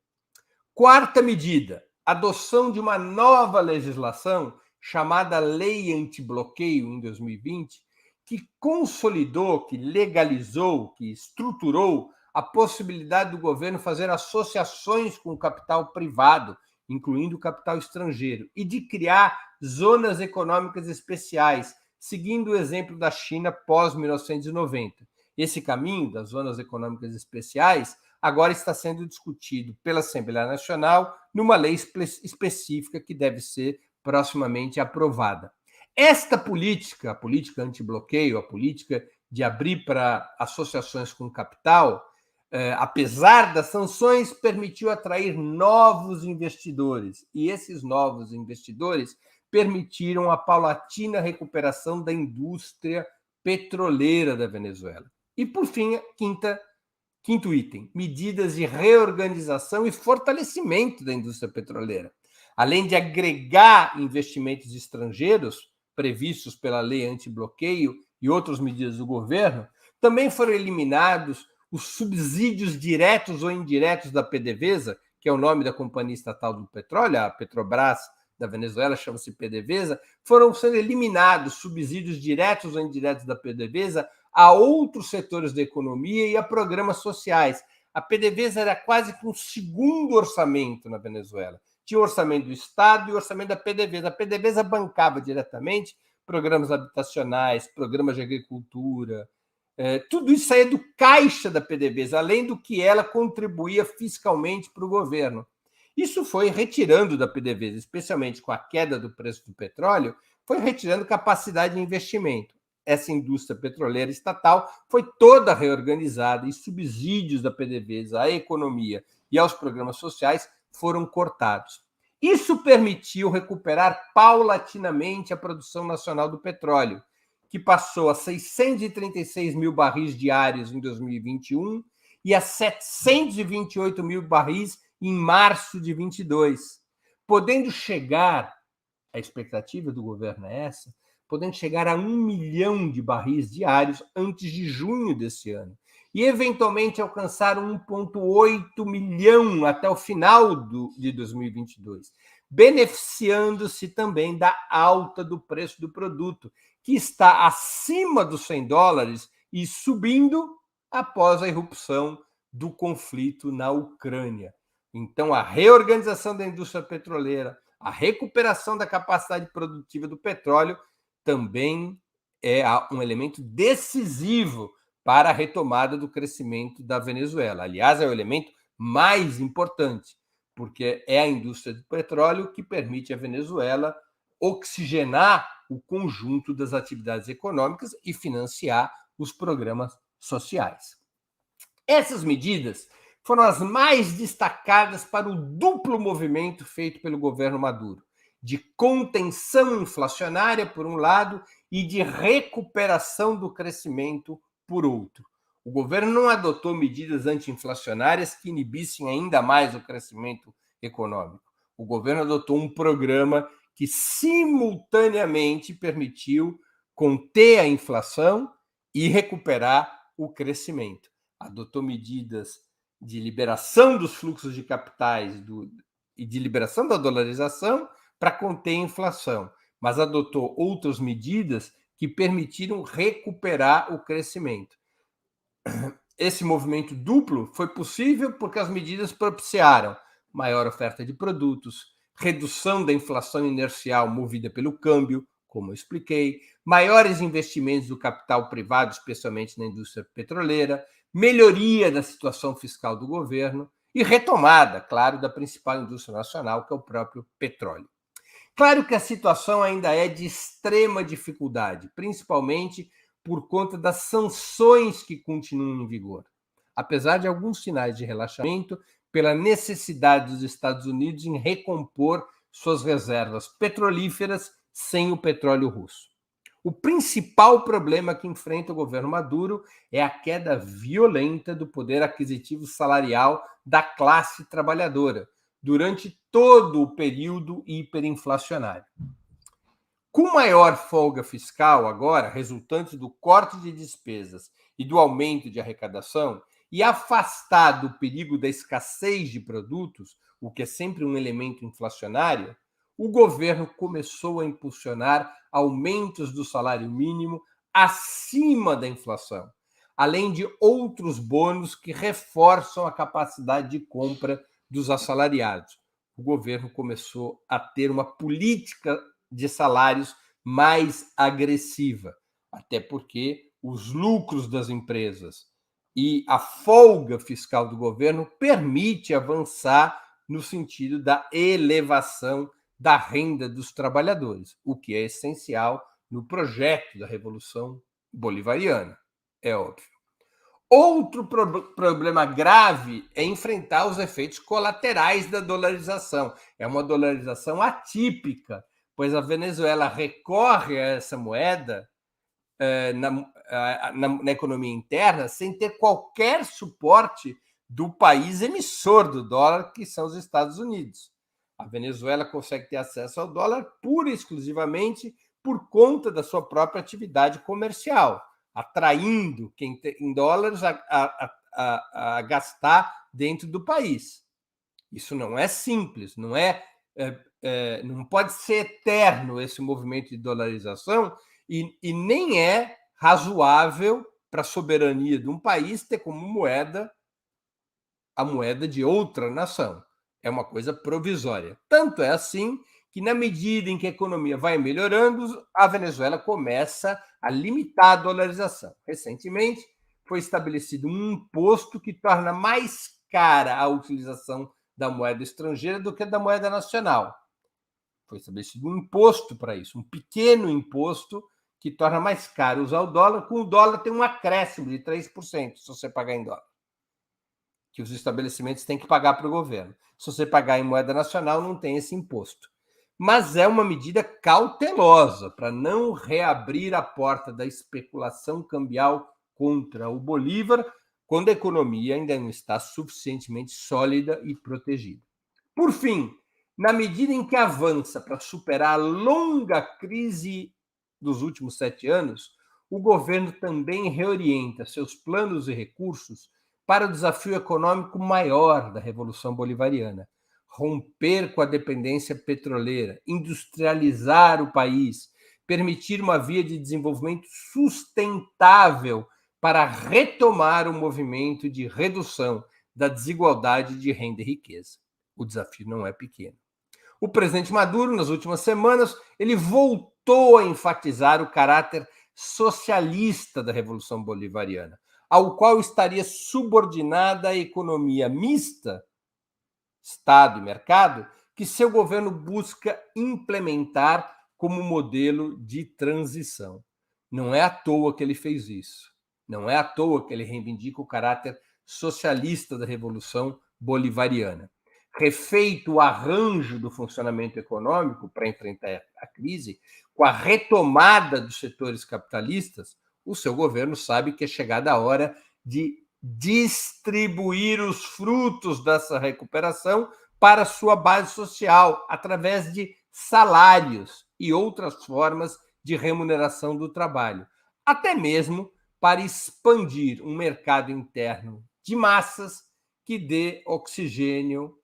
Quarta medida, adoção de uma nova legislação chamada Lei Antibloqueio em 2020, que consolidou, que legalizou, que estruturou a possibilidade do governo fazer associações com o capital privado, incluindo o capital estrangeiro, e de criar zonas econômicas especiais, seguindo o exemplo da China pós-1990. Esse caminho das zonas econômicas especiais agora está sendo discutido pela Assembleia Nacional numa lei específica que deve ser proximamente aprovada. Esta política, a política antibloqueio, a política de abrir para associações com capital, apesar das sanções, permitiu atrair novos investidores. E esses novos investidores permitiram a paulatina recuperação da indústria petroleira da Venezuela. E, por fim, quinto item, medidas de reorganização e fortalecimento da indústria petroleira. Além de agregar investimentos estrangeiros previstos pela lei antibloqueio e outras medidas do governo, também foram eliminados os subsídios diretos ou indiretos da PDVSA, que é o nome da companhia estatal do petróleo, a Petrobras da Venezuela chama-se PDVSA, foram sendo eliminados subsídios diretos ou indiretos da PDVSA a outros setores da economia e a programas sociais. A PDVSA era quase que um segundo orçamento na Venezuela. Tinha o orçamento do Estado e o orçamento da PDVSA. A PDVSA bancava diretamente programas habitacionais, programas de agricultura. Tudo isso saía do caixa da PDVSA, além do que ela contribuía fiscalmente para o governo. Isso foi retirando da PDVSA, especialmente com a queda do preço do petróleo, foi retirando capacidade de investimento. Essa indústria petroleira estatal foi toda reorganizada e subsídios da PDVSA à economia e aos programas sociais foram cortados. Isso permitiu recuperar paulatinamente a produção nacional do petróleo, que passou a 636 mil barris diários em 2021 e a 728 mil barris em março de 22, podendo chegar, a expectativa do governo é essa, podendo chegar a 1 milhão de barris diários antes de junho desse ano, e eventualmente alcançar 1,8 milhão até o final de 2022, beneficiando-se também da alta do preço do produto, que está acima dos $100 e subindo após a irrupção do conflito na Ucrânia. Então, a reorganização da indústria petroleira, a recuperação da capacidade produtiva do petróleo também é um elemento decisivo para a retomada do crescimento da Venezuela. Aliás, é o elemento mais importante, porque é a indústria do petróleo que permite à Venezuela oxigenar o conjunto das atividades econômicas e financiar os programas sociais. Essas medidas foram as mais destacadas para o duplo movimento feito pelo governo Maduro, de contenção inflacionária, por um lado, e de recuperação do crescimento, por outro. O governo não adotou medidas anti-inflacionárias que inibissem ainda mais o crescimento econômico. O governo adotou um programa que simultaneamente permitiu conter a inflação e recuperar o crescimento. Adotou medidas de liberação dos fluxos de capitais e de liberação da dolarização para conter a inflação, mas adotou outras medidas que permitiram recuperar o crescimento. Esse movimento duplo foi possível porque as medidas propiciaram maior oferta de produtos, redução da inflação inercial movida pelo câmbio, como eu expliquei, maiores investimentos do capital privado, especialmente na indústria petroleira, melhoria da situação fiscal do governo e retomada, claro, da principal indústria nacional, que é o próprio petróleo. Claro que a situação ainda é de extrema dificuldade, principalmente por conta das sanções que continuam em vigor. Apesar de alguns sinais de relaxamento, pela necessidade dos Estados Unidos em recompor suas reservas petrolíferas sem o petróleo russo. O principal problema que enfrenta o governo Maduro é a queda violenta do poder aquisitivo salarial da classe trabalhadora durante todo o período hiperinflacionário. Com maior folga fiscal agora, resultante do corte de despesas e do aumento de arrecadação, e afastado o perigo da escassez de produtos, o que é sempre um elemento inflacionário, o governo começou a impulsionar aumentos do salário mínimo acima da inflação, além de outros bônus que reforçam a capacidade de compra dos assalariados. O governo começou a ter uma política de salários mais agressiva, até porque os lucros das empresas e a folga fiscal do governo permite avançar no sentido da elevação da renda dos trabalhadores, o que é essencial no projeto da Revolução Bolivariana, é óbvio. Outro problema grave é enfrentar os efeitos colaterais da dolarização. É uma dolarização atípica, pois a Venezuela recorre a essa moeda na economia interna sem ter qualquer suporte do país emissor do dólar, que são os Estados Unidos. A Venezuela consegue ter acesso ao dólar pura e exclusivamente por conta da sua própria atividade comercial, atraindo quem tem em dólares a gastar dentro do país. Isso não é simples, não pode ser eterno esse movimento de dolarização e nem é razoável para a soberania de um país ter como moeda a moeda de outra nação. É uma coisa provisória. Tanto é assim que, na medida em que a economia vai melhorando, a Venezuela começa a limitar a dolarização. Recentemente, foi estabelecido um imposto que torna mais cara a utilização da moeda estrangeira do que da moeda nacional. Foi estabelecido um imposto para isso, um pequeno imposto que torna mais caro usar o dólar. Com o dólar tem um acréscimo de 3% se você pagar em dólar, que os estabelecimentos têm que pagar para o governo. Se você pagar em moeda nacional, não tem esse imposto. Mas é uma medida cautelosa para não reabrir a porta da especulação cambial contra o Bolívar, quando a economia ainda não está suficientemente sólida e protegida. Por fim, na medida em que avança para superar a longa crise dos últimos 7 anos, o governo também reorienta seus planos e recursos para o desafio econômico maior da Revolução Bolivariana: romper com a dependência petroleira, industrializar o país, permitir uma via de desenvolvimento sustentável para retomar o movimento de redução da desigualdade de renda e riqueza. O desafio não é pequeno. O presidente Maduro, nas últimas semanas, ele voltou a enfatizar o caráter socialista da Revolução Bolivariana, ao qual estaria subordinada a economia mista, Estado e mercado, que seu governo busca implementar como modelo de transição. Não é à toa que ele fez isso. Não é à toa que ele reivindica o caráter socialista da Revolução Bolivariana. Refeito o arranjo do funcionamento econômico para enfrentar a crise, com a retomada dos setores capitalistas, o seu governo sabe que é chegada a hora de distribuir os frutos dessa recuperação para sua base social, através de salários e outras formas de remuneração do trabalho, até mesmo para expandir um mercado interno de massas que dê oxigênio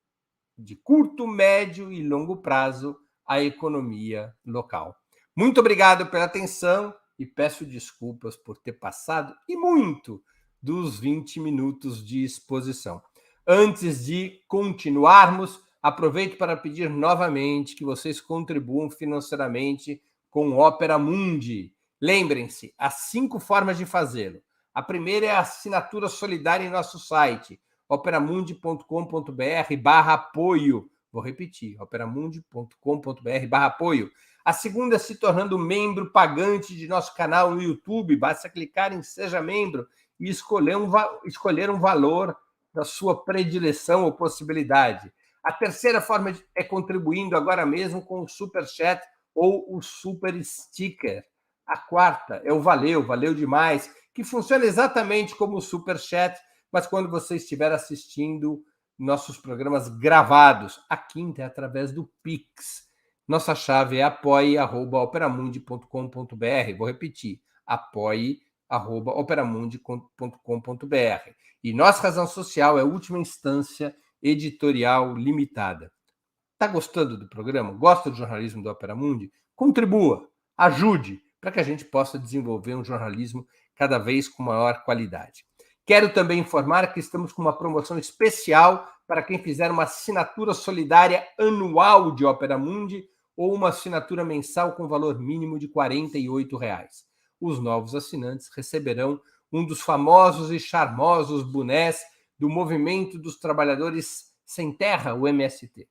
de curto, médio e longo prazo à economia local. Muito obrigado pela atenção e peço desculpas por ter passado e muito dos 20 minutos de exposição. Antes de continuarmos, aproveito para pedir novamente que vocês contribuam financeiramente com o Opera Mundi. Lembrem-se, há 5 formas de fazê-lo. A primeira é a assinatura solidária em nosso site, operamundi.com.br/apoio. Vou repetir, operamundi.com.br/apoio. A segunda é se tornando membro pagante de nosso canal no YouTube. Basta clicar em Seja Membro e escolher um valor da sua predileção ou possibilidade. A terceira forma é contribuindo agora mesmo com o Super Chat ou o Super Sticker. A quarta é o valeu demais, que funciona exatamente como o Super Chat, mas quando você estiver assistindo nossos programas gravados. A quinta é através do Pix. Nossa chave é apoie@operamundi.com.br. Vou repetir, apoie@operamundi.com.br. E nossa razão social é última instância editorial limitada. Está gostando do programa? Gosta do jornalismo do Opera Mundi? Contribua, ajude, para que a gente possa desenvolver um jornalismo cada vez com maior qualidade. Quero também informar que estamos com uma promoção especial para quem fizer uma assinatura solidária anual de Opera Mundi ou uma assinatura mensal com valor mínimo de R$ 48. Os novos assinantes receberão um dos famosos e charmosos bonés do Movimento dos Trabalhadores Sem Terra, o MST.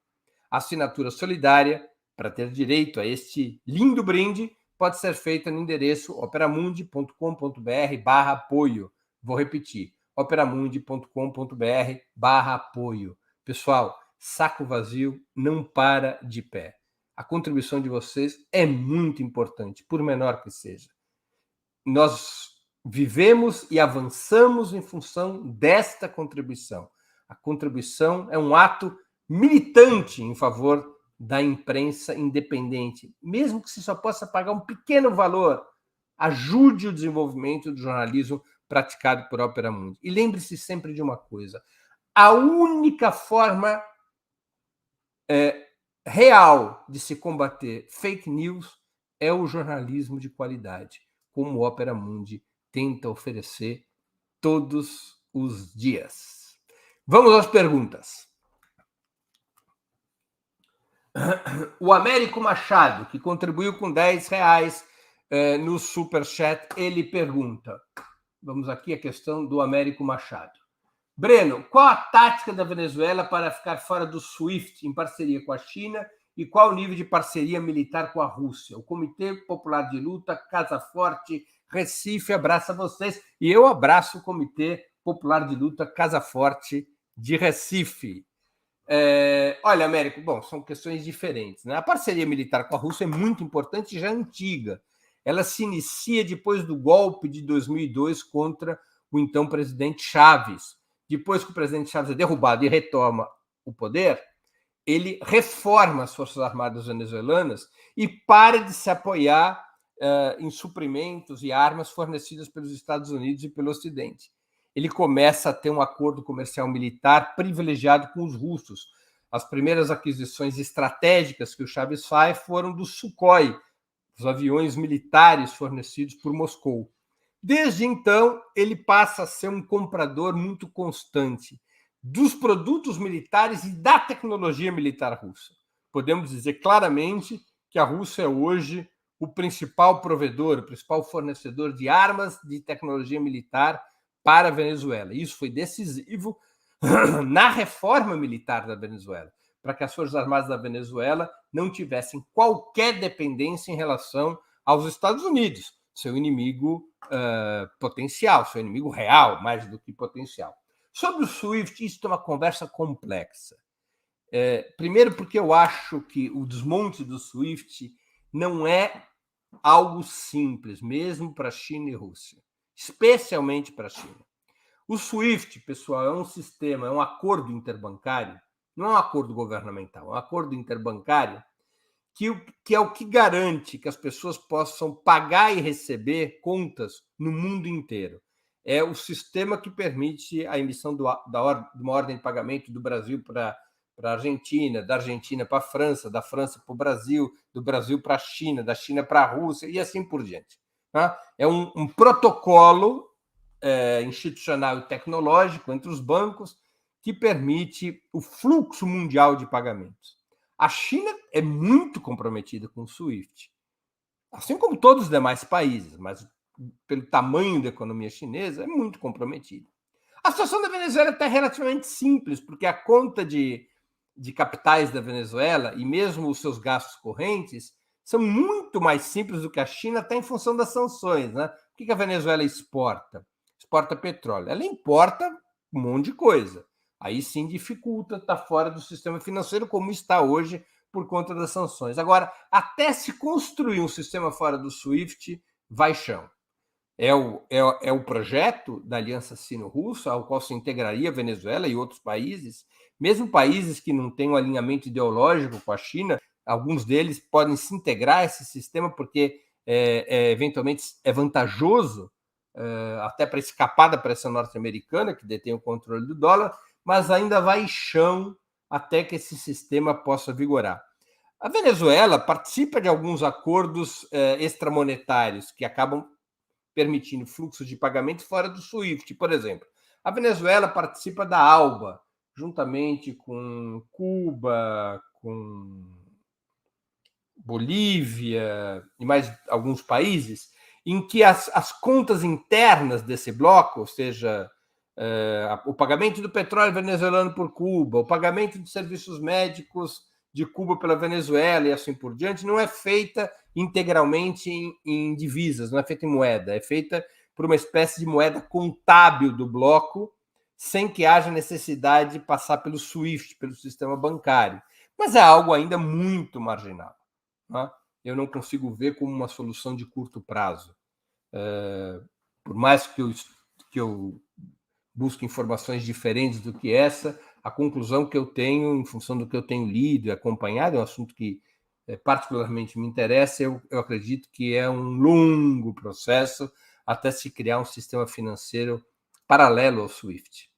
A assinatura solidária, para ter direito a este lindo brinde, pode ser feita no endereço operamundi.com.br/apoio. Vou repetir, operamundi.com.br/apoio. Pessoal, saco vazio não para de pé. A contribuição de vocês é muito importante, por menor que seja. Nós vivemos e avançamos em função desta contribuição. A contribuição é um ato militante em favor da imprensa independente, mesmo que se só possa pagar um pequeno valor, ajude o desenvolvimento do jornalismo praticado por Opera Mundi. E lembre-se sempre de uma coisa, a única forma real de se combater fake news é o jornalismo de qualidade, como o Opera Mundi tenta oferecer todos os dias. Vamos às perguntas. O Américo Machado, que contribuiu com R$10 no Superchat, ele pergunta, vamos aqui a questão do Américo Machado. Breno, qual a tática da Venezuela para ficar fora do SWIFT em parceria com a China e qual o nível de parceria militar com a Rússia? O Comitê Popular de Luta, Casa Forte, Recife, abraça vocês. E eu abraço o Comitê Popular de Luta, Casa Forte de Recife. Olha, Américo, bom, são questões diferentes, né? A parceria militar com a Rússia é muito importante e já é antiga. Ela se inicia depois do golpe de 2002 contra o então presidente Chávez. Depois que o presidente Chávez é derrubado e retoma o poder, ele reforma as Forças Armadas venezuelanas e para de se apoiar em suprimentos e armas fornecidas pelos Estados Unidos e pelo Ocidente. Ele começa a ter um acordo comercial militar privilegiado com os russos. As primeiras aquisições estratégicas que o Chávez faz foram do Sukhoi, os aviões militares fornecidos por Moscou. Desde então, ele passa a ser um comprador muito constante dos produtos militares e da tecnologia militar russa. Podemos dizer claramente que a Rússia é hoje o principal provedor, o principal fornecedor de armas de tecnologia militar para a Venezuela. Isso foi decisivo na reforma militar da Venezuela, para que as Forças Armadas da Venezuela não tivessem qualquer dependência em relação aos Estados Unidos, seu inimigo potencial, seu inimigo real, mais do que potencial. Sobre o SWIFT, isso é uma conversa complexa. Primeiro porque eu acho que o desmonte do SWIFT não é algo simples, mesmo para a China e Rússia, especialmente para a China. O SWIFT, pessoal, é um sistema, é um acordo interbancário, não é um acordo governamental, é um acordo interbancário que é o que garante que as pessoas possam pagar e receber contas no mundo inteiro. É o sistema que permite a emissão de uma ordem de pagamento do Brasil para a Argentina, da Argentina para a França, da França para o Brasil, do Brasil para a China, da China para a Rússia e assim por diante. Tá? É um protocolo institucional e tecnológico entre os bancos que permite o fluxo mundial de pagamentos. A China é muito comprometida com o SWIFT, assim como todos os demais países, mas pelo tamanho da economia chinesa, é muito comprometida. A situação da Venezuela está relativamente simples, porque a conta de capitais da Venezuela e mesmo os seus gastos correntes são muito mais simples do que a China, até em função das sanções. Né? O que a Venezuela exporta? Exporta petróleo. Ela importa um monte de coisa. Aí sim dificulta, está fora do sistema financeiro, como está hoje, por conta das sanções. Agora, até se construir um sistema fora do SWIFT, vai chão. É o projeto da Aliança Sino-Russa, ao qual se integraria a Venezuela e outros países, mesmo países que não têm um alinhamento ideológico com a China, alguns deles podem se integrar a esse sistema porque eventualmente é vantajoso até para escapar da pressão norte-americana, que detém o controle do dólar, mas ainda vai chão até que esse sistema possa vigorar. A Venezuela participa de alguns acordos extramonetários que acabam permitindo fluxo de pagamento fora do SWIFT, por exemplo. A Venezuela participa da ALBA, juntamente com Cuba, com Bolívia e mais alguns países, em que as contas internas desse bloco, ou seja, o pagamento do petróleo venezuelano por Cuba, o pagamento de serviços médicos de Cuba pela Venezuela e assim por diante, não é feita integralmente em divisas, não é feita em moeda, é feita por uma espécie de moeda contábil do bloco, sem que haja necessidade de passar pelo SWIFT, pelo sistema bancário. Mas é algo ainda muito marginal. Né? Eu não consigo ver como uma solução de curto prazo. Por mais que eu busque informações diferentes do que essa, a conclusão que eu tenho, em função do que eu tenho lido e acompanhado, é um assunto que particularmente me interessa, eu acredito que é um longo processo até se criar um sistema financeiro paralelo ao SWIFT.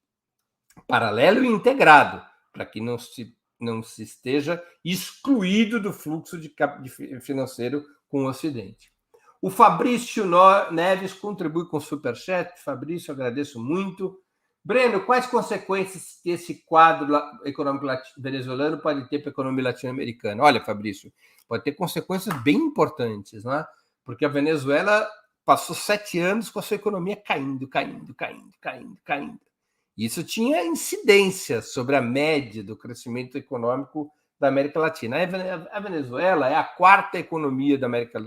Paralelo e integrado, para que não se esteja excluído do fluxo de financeiro com o Ocidente. O Fabrício Neves contribui com o Superchat. Fabrício, agradeço muito. Breno, quais consequências que esse quadro econômico venezuelano pode ter para a economia latino-americana? Olha, Fabrício, pode ter consequências bem importantes, não é? Porque a Venezuela passou 7 anos com a sua economia caindo. Isso tinha incidência sobre a média do crescimento econômico da América Latina. A Venezuela é a 4ª economia da América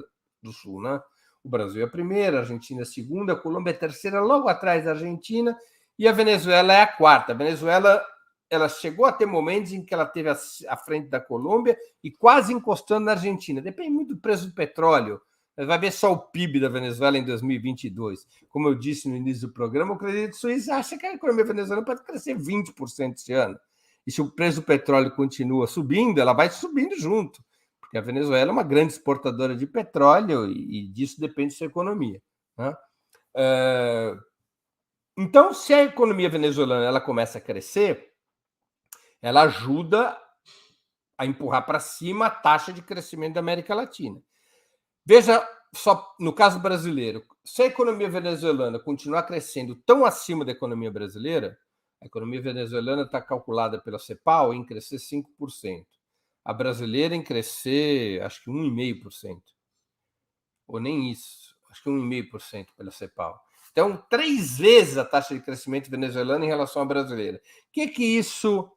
do Sul, né? O Brasil é a primeira, a Argentina é a segunda, a Colômbia é a terceira, logo atrás da Argentina, e a Venezuela é a 4ª. A Venezuela ela chegou a ter momentos em que ela esteve à frente da Colômbia e quase encostando na Argentina. Depende muito do preço do petróleo. Vai ver só o PIB da Venezuela em 2022. Como eu disse no início do programa, o Credit Suisse acha que a economia venezuelana pode crescer 20% esse ano. E se o preço do petróleo continua subindo, ela vai subindo junto, porque a Venezuela é uma grande exportadora de petróleo e disso depende da sua economia. Né? Então, se a economia venezuelana ela começa a crescer, ela ajuda a empurrar para cima a taxa de crescimento da América Latina. Veja só, no caso brasileiro, se a economia venezuelana continuar crescendo tão acima da economia brasileira, a economia venezuelana está calculada pela CEPAL em crescer 5%. A brasileira em crescer, acho que 1,5%. Ou nem isso, acho que 1,5% pela CEPAL. Então, 3 vezes a taxa de crescimento venezuelana em relação à brasileira. O que isso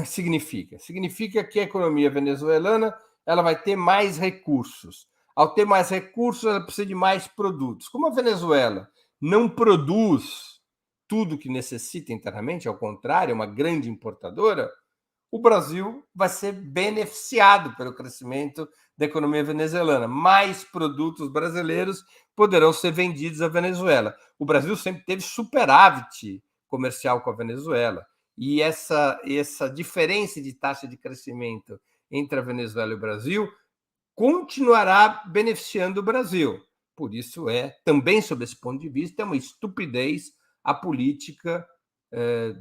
significa? Significa que a economia venezuelana ela vai ter mais recursos. Ao ter mais recursos, ela precisa de mais produtos. Como a Venezuela não produz tudo que necessita internamente, ao contrário, é uma grande importadora, o Brasil vai ser beneficiado pelo crescimento da economia venezuelana. Mais produtos brasileiros poderão ser vendidos à Venezuela. O Brasil sempre teve superávit comercial com a Venezuela. E essa diferença de taxa de crescimento entre a Venezuela e o Brasil continuará beneficiando o Brasil. Por isso também sob esse ponto de vista, é uma estupidez a política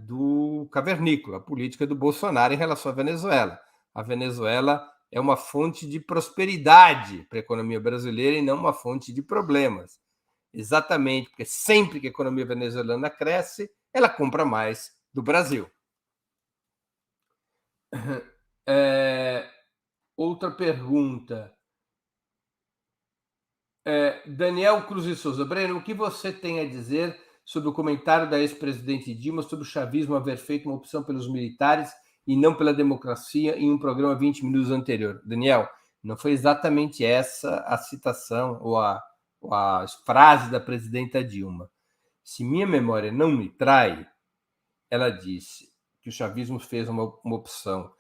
do cavernícola, a política do Bolsonaro em relação à Venezuela. A Venezuela é uma fonte de prosperidade para a economia brasileira e não uma fonte de problemas. Exatamente, porque sempre que a economia venezuelana cresce, ela compra mais do Brasil. Outra pergunta. Daniel Cruz e Souza. Breno, o que você tem a dizer sobre o comentário da ex-presidente Dilma sobre o chavismo haver feito uma opção pelos militares e não pela democracia em um programa 20 minutos anterior? Daniel, não foi exatamente essa a citação ou a frase da presidenta Dilma. Se minha memória não me trai, ela disse que o chavismo fez uma opção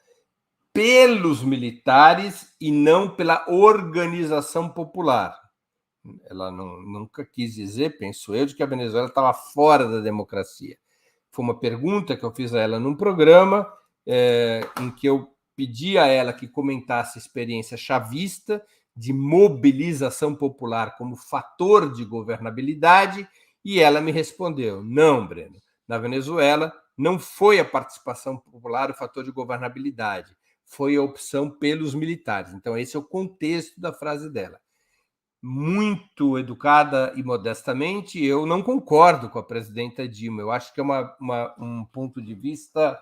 pelos militares e não pela organização popular. Ela nunca quis dizer, penso eu, de que a Venezuela estava fora da democracia. Foi uma pergunta que eu fiz a ela num programa em que eu pedi a ela que comentasse a experiência chavista de mobilização popular como fator de governabilidade, e ela me respondeu: não, Breno, na Venezuela não foi a participação popular o fator de governabilidade, foi a opção pelos militares. Então, esse é o contexto da frase dela. Muito educada e modestamente, eu não concordo com a presidenta Dilma. Eu acho que é um ponto de vista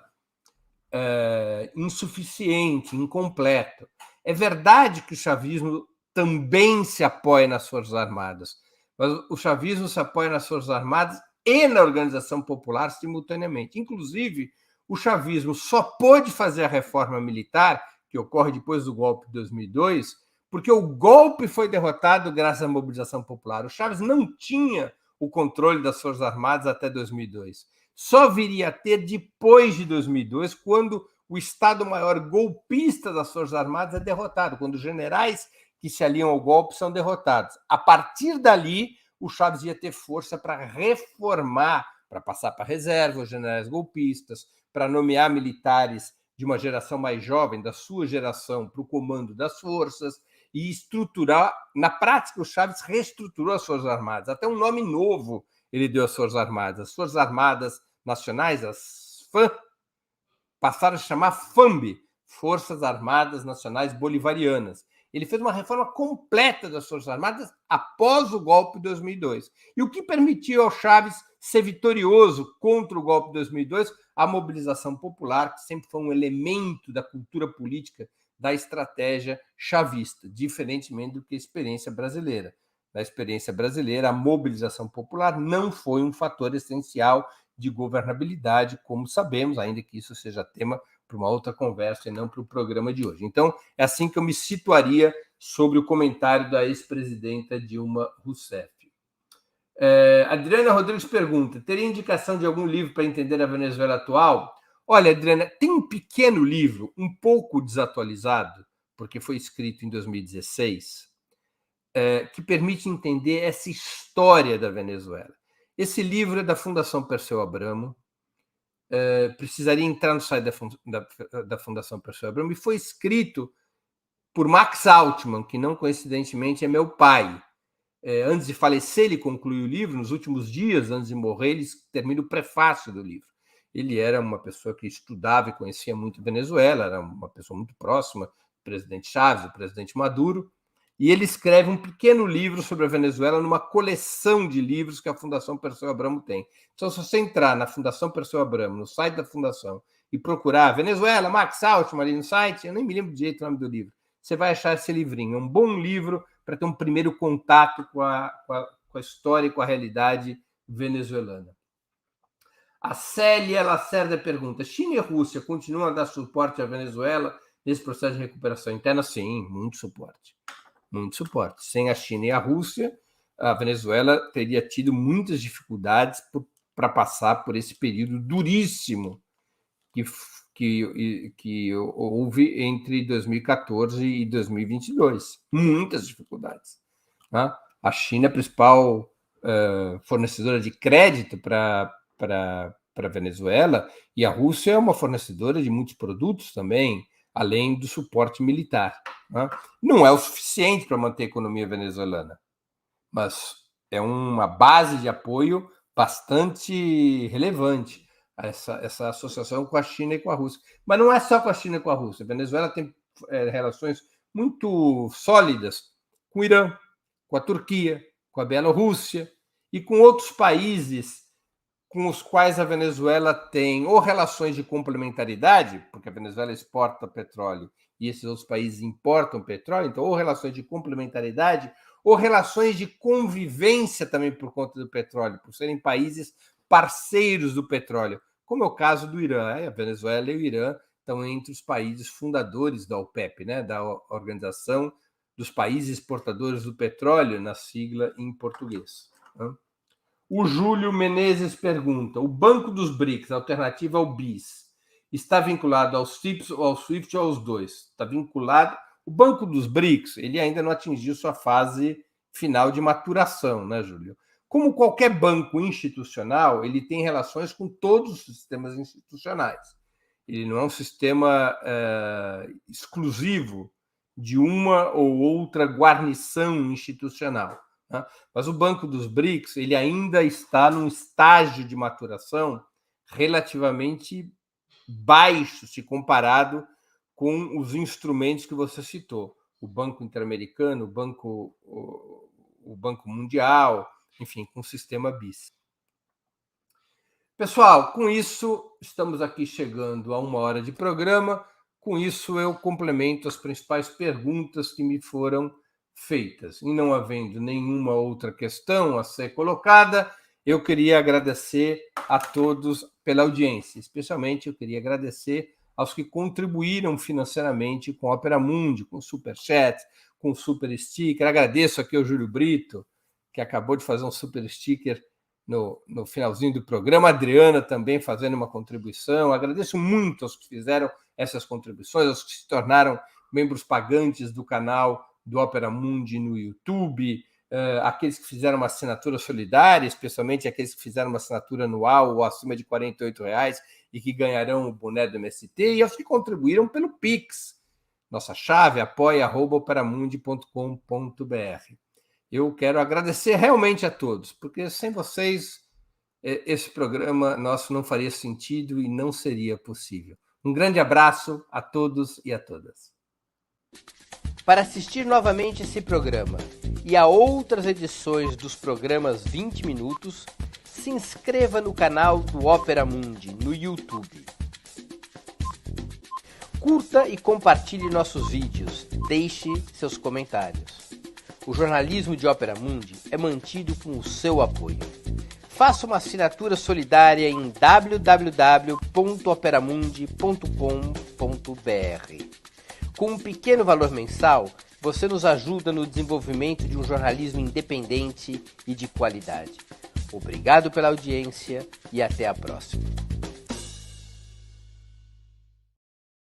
insuficiente, incompleto. É verdade que o chavismo também se apoia nas Forças Armadas, mas o chavismo se apoia nas Forças Armadas e na organização popular simultaneamente. Inclusive, o chavismo só pôde fazer a reforma militar, que ocorre depois do golpe de 2002, porque o golpe foi derrotado graças à mobilização popular. O Chávez não tinha o controle das Forças Armadas até 2002. Só viria a ter depois de 2002, quando o Estado-Maior golpista das Forças Armadas é derrotado, quando os generais que se aliam ao golpe são derrotados. A partir dali, o Chávez ia ter força para reformar, para passar para a reserva os generais golpistas, para nomear militares de uma geração mais jovem, da sua geração, para o comando das forças, e estruturar. Na prática, o Chávez reestruturou as Forças Armadas. Até um nome novo ele deu às Forças Armadas. As Forças Armadas Nacionais, as FAN, passaram a chamar FAMB, Forças Armadas Nacionais Bolivarianas. Ele fez uma reforma completa das Forças Armadas após o golpe de 2002. E o que permitiu ao Chávez ser vitorioso contra o golpe de 2002? A mobilização popular, que sempre foi um elemento da cultura política, da estratégia chavista, diferentemente do que a experiência brasileira. Na experiência brasileira, a mobilização popular não foi um fator essencial de governabilidade, como sabemos, ainda que isso seja tema para uma outra conversa e não para o programa de hoje. Então, é assim que eu me situaria sobre o comentário da ex-presidenta Dilma Rousseff. Adriana Rodrigues pergunta: teria indicação de algum livro para entender a Venezuela atual? Olha, Adriana, tem um pequeno livro, um pouco desatualizado, porque foi escrito em 2016, que permite entender essa história da Venezuela. Esse livro é da Fundação Perseu Abramo, precisaria entrar no site da Fundação Perseu Abramo, e foi escrito por Max Altman, que não coincidentemente é meu pai. Antes de falecer, ele conclui o livro. Nos últimos dias, antes de morrer, ele termina o prefácio do livro. Ele era uma pessoa que estudava e conhecia muito a Venezuela, era uma pessoa muito próxima do presidente Chávez, do presidente Maduro, e ele escreve um pequeno livro sobre a Venezuela numa coleção de livros que a Fundação Perseu Abramo tem. Então, se você entrar na Fundação Perseu Abramo, no site da Fundação, e procurar Venezuela, Max Altman ali no site, eu nem me lembro direito o nome do livro, você vai achar esse livrinho. É um bom livro para ter um primeiro contato com a história e com a realidade venezuelana. A Célia Lacerda pergunta: China e Rússia continuam a dar suporte à Venezuela nesse processo de recuperação interna? Sim, muito suporte. Muito suporte. Sem a China e a Rússia, a Venezuela teria tido muitas dificuldades para passar por esse período duríssimo que houve entre 2014 e 2022. Muitas dificuldades. Né? A China é a principal fornecedora de crédito para a Venezuela, e a Rússia é uma fornecedora de muitos produtos também, além do suporte militar. Né? Não é o suficiente para manter a economia venezuelana, mas é uma base de apoio bastante relevante, essa associação com a China e com a Rússia. Mas não é só com a China e com a Rússia. A Venezuela tem relações muito sólidas com o Irã, com a Turquia, com a Bielorrússia e com outros países com os quais a Venezuela tem ou relações de complementaridade, porque a Venezuela exporta petróleo e esses outros países importam petróleo, então ou relações de complementaridade ou relações de convivência também por conta do petróleo, por serem países parceiros do petróleo, como é o caso do Irã. A Venezuela e o Irã estão entre os países fundadores da OPEP, né, da Organização dos Países Exportadores do Petróleo, na sigla em português. O Júlio Menezes pergunta: o Banco dos BRICS, a alternativa ao BIS, está vinculado aos SWIFT ou aos dois? Está vinculado. O Banco dos BRICS, ele ainda não atingiu sua fase final de maturação, né, Júlio? Como qualquer banco institucional, ele tem relações com todos os sistemas institucionais. Ele não é um sistema exclusivo de uma ou outra guarnição institucional. Mas o Banco dos BRICS ele ainda está num estágio de maturação relativamente baixo se comparado com os instrumentos que você citou, o Banco Interamericano, o Banco Mundial, enfim, com o sistema BIS. Pessoal, com isso, estamos aqui chegando a 1 hora de programa. Com isso, eu complemento as principais perguntas que me foram feitas. E não havendo nenhuma outra questão a ser colocada, eu queria agradecer a todos pela audiência. Especialmente, eu queria agradecer aos que contribuíram financeiramente com a Opera Mundi, com o Superchat, com o Super Sticker. Agradeço aqui ao Júlio Brito, que acabou de fazer um Super Sticker no finalzinho do programa. A Adriana também fazendo uma contribuição. Agradeço muito aos que fizeram essas contribuições, aos que se tornaram membros pagantes do canal do Opera Mundi no YouTube, aqueles que fizeram uma assinatura solidária, especialmente aqueles que fizeram uma assinatura anual ou acima de R$ 48,00 e que ganharão o boné do MST, e aos que contribuíram pelo Pix. Nossa chave, apoia@operamundi.com.br. Eu quero agradecer realmente a todos, porque sem vocês esse programa nosso não faria sentido e não seria possível. Um grande abraço a todos e a todas. Para assistir novamente esse programa e a outras edições dos programas 20 Minutos, se inscreva no canal do Opera Mundi no YouTube. Curta e compartilhe nossos vídeos, deixe seus comentários. O jornalismo de Opera Mundi é mantido com o seu apoio. Faça uma assinatura solidária em www.operamundi.com.br. Com um pequeno valor mensal, você nos ajuda no desenvolvimento de um jornalismo independente e de qualidade. Obrigado pela audiência e até a próxima.